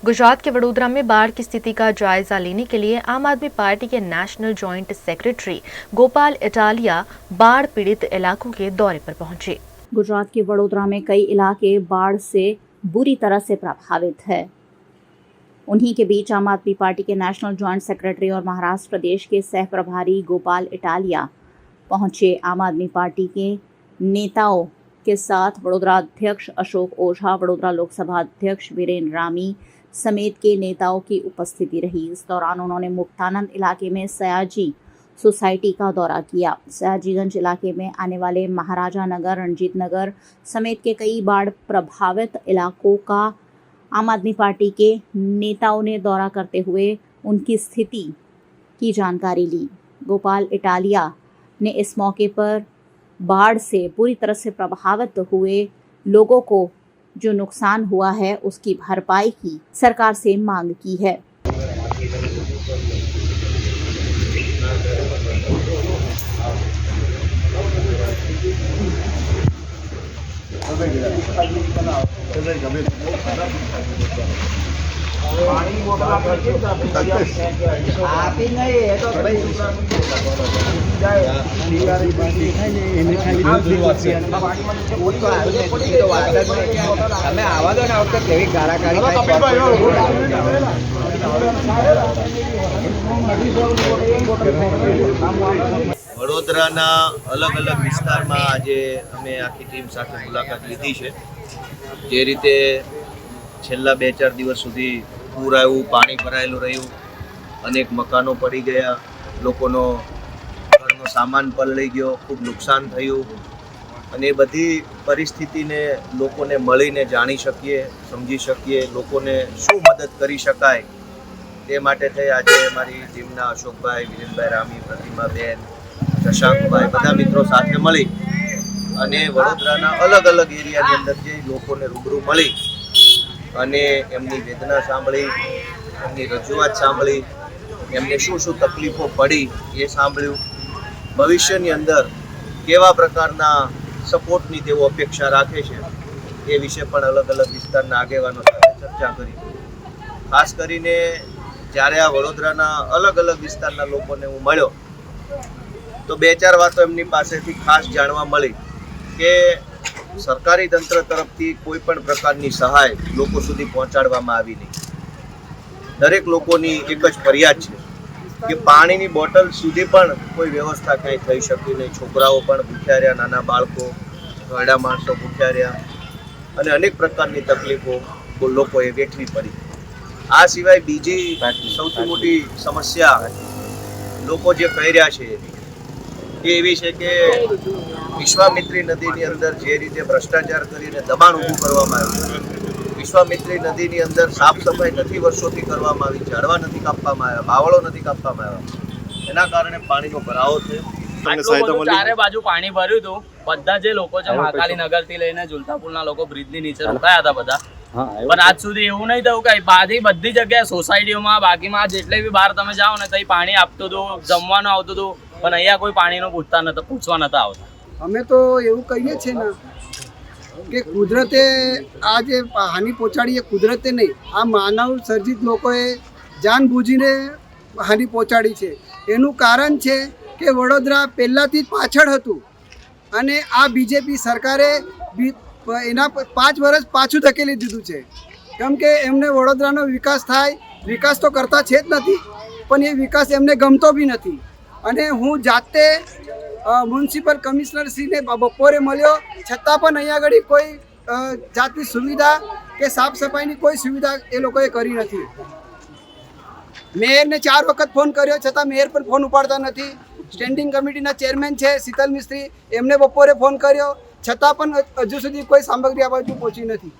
गुजरात के वडोदरा में बाढ़ की स्थिति का जायजा लेने के लिए आम आदमी पार्टी के national joint secretary Gopal Italia बाढ़ पीड़ित इलाकों के दौरे पर पहुंचे। गुजरात के वडोदरा में कई इलाके बाढ़ से बुरी तरह से प्रभावित है। उन्हीं के बीच आम आदमी पार्टी के नेशनल जॉइंट सेक्रेटरी और महाराष्ट्र प्रदेश के सह प्रभारी गोपाल इटालिया पहुंचे। आम आदमी पार्टी के नेताओं के साथ वडोदरा अध्यक्ष अशोक ओझा, वडोदरा लोकसभा अध्यक्ष वीरेंद्र रामी समेत के नेताओं की उपस्थिति रही। इस दौरान उन्होंने मुक्तानंद इलाके में सयाजी सोसाइटी का दौरा किया। सयाजीगंज इलाके में आने वाले महाराजा नगर, रणजीत नगर समेत के कई बाढ़ प्रभावित इलाकों का आम आदमी पार्टी के नेताओं ने दौरा करते हुए उनकी स्थिति की जानकारी ली। गोपाल इटालिया ने इस मौके पर बाढ़ से पूरी तरह से प्रभावित हुए लोगों को जो नुकसान हुआ है उसकी भरपाई की सरकार से मांग की है। વડોદરાના અલગ અલગ વિસ્તારમાં આજે અમે આખી ટીમ સાથે મુલાકાત લીધી છે। જે રીતે છેલ્લા 2-4 દિવસ સુધી પૂર આવ્યું, પાણી ભરાયેલું રહ્યું, અનેક મકાનો પડી ગયા, લોકોનો ઘરનો સામાન પલળી ગયો, ખૂબ નુકસાન થયું અને એ બધી પરિસ્થિતિને લોકોને મળીને જાણી શકીએ, સમજી શકીએ, લોકોને શું મદદ કરી શકાય તે માટે થઈ આજે અમારી ટીમના અશોકભાઈ, વિરેનભાઈ રામી, પ્રતિમાબેન, શશાંકભાઈ બધા મિત્રો સાથે મળી અને વડોદરાના અલગ અલગ એરિયાની અંદર જઈ લોકોને રૂબરૂ મળી અને એમની વેદના સાંભળી, એમની રજૂઆત સાંભળી, એમને શું શું તકલીફો પડી એ સાંભળ્યું, ભવિષ્યની અંદર કેવા પ્રકારના સપોર્ટની તેઓ અપેક્ષા રાખે છે એ વિશે પણ અલગ અલગ વિસ્તારના આગેવાનો સાથે ચર્ચા કરી। ખાસ કરીને જ્યારે આ વડોદરાના અલગ અલગ વિસ્તારના લોકોને હું મળ્યો તો 2-4 વાતો એમની પાસેથી ખાસ જાણવા મળી કે સરકારી તંત્ર તરફથી કોઈ પણ પ્રકારની સહાય લોકો સુધી પહોંચાડવામાં આવી નહીં। દરેક લોકોની એક જ ફરિયાદ છે કે પાણીની બોટલ સુધી પણ કોઈ વ્યવસ્થા કાંઈ થઈ શકી નહીં। છોકરાઓ પણ ભૂખ્યા રહ્યા, નાના બાળકો, ઘરડા માણસો ભૂખ્યા રહ્યા અને અનેક પ્રકારની તકલીફો લોકોએ વેઠવી પડી। આ સિવાય બીજી સૌથી મોટી સમસ્યા લોકો જે કહી રહ્યા છે એ એવી છે કે વિશ્વામિત્રી નદીની અંદર જે રીતે ભ્રષ્ટાચાર કરીને દબાણ ઊભું કરવામાં આવ્યું, વિશ્વામિત્રી નદીની અંદર સાફ સફાઈ નથી વર્ષોથી કરવામાં આવી, ઝાડવા નથી કાપવામાં આવ્યા, બાવળો નથી કાપવામાં આવ્યા, એના કારણે પાણીનો ભરાવો થયો। ચારે બાજુ પાણી ભર્યું હતું। બધા જે લોકો છે મહાકાલી નગર થી લઈને ઝુલતાપુરના લોકો બ્રિજની નીચે રોકાયા હતા બધા, પણ આજ સુધી એવું નહીં થયું કે બધી જગ્યાએ સોસાયટીઓમાં બાકીમાં જેટલે બી બહાર તમે જાઓ ને ત્યાં પાણી આપતું હતું, જમવાનું આવતું હતું, પણ અહીંયા કોઈ પાણીનો પૂછવા નતા આવતા। અમે તો એવું કહીએ છીએ ને કે કુદરતે આ જે હાનિ પહોંચાડી એ કુદરતે નહીં, આ માનવ સર્જિત લોકોએ જાનબૂજીને હાનિ પહોંચાડી છે। એનું કારણ છે કે વડોદરા પહેલાંથી જ પાછળ હતું અને આ બીજેપી સરકારે એના 5 વર્ષ પાછું ધકેલી દીધું છે, કેમ કે એમને વડોદરાનો વિકાસ થાય, વિકાસ તો કરતા છે જ નથી, પણ એ વિકાસ એમને ગમતો બી નથી। અને હું જાતે મ્યુનિસિપલ કમિશનરશ્રીને બપોરે મળ્યો, છતાં પણ અહીંયા આગળ કોઈ જાતની સુવિધા કે સાફ સફાઈની કોઈ સુવિધા એ લોકોએ કરી નથી। મેયરને 4 વખત ફોન કર્યો છતાં મેયર પણ ફોન ઉપાડતા નથી। સ્ટેન્ડિંગ કમિટીના ચેરમેન છે શીતલ મિસ્ત્રી, એમને બપોરે ફોન કર્યો છતાં પણ હજુ સુધી કોઈ સામગ્રી આ બાજુ પહોંચી નથી।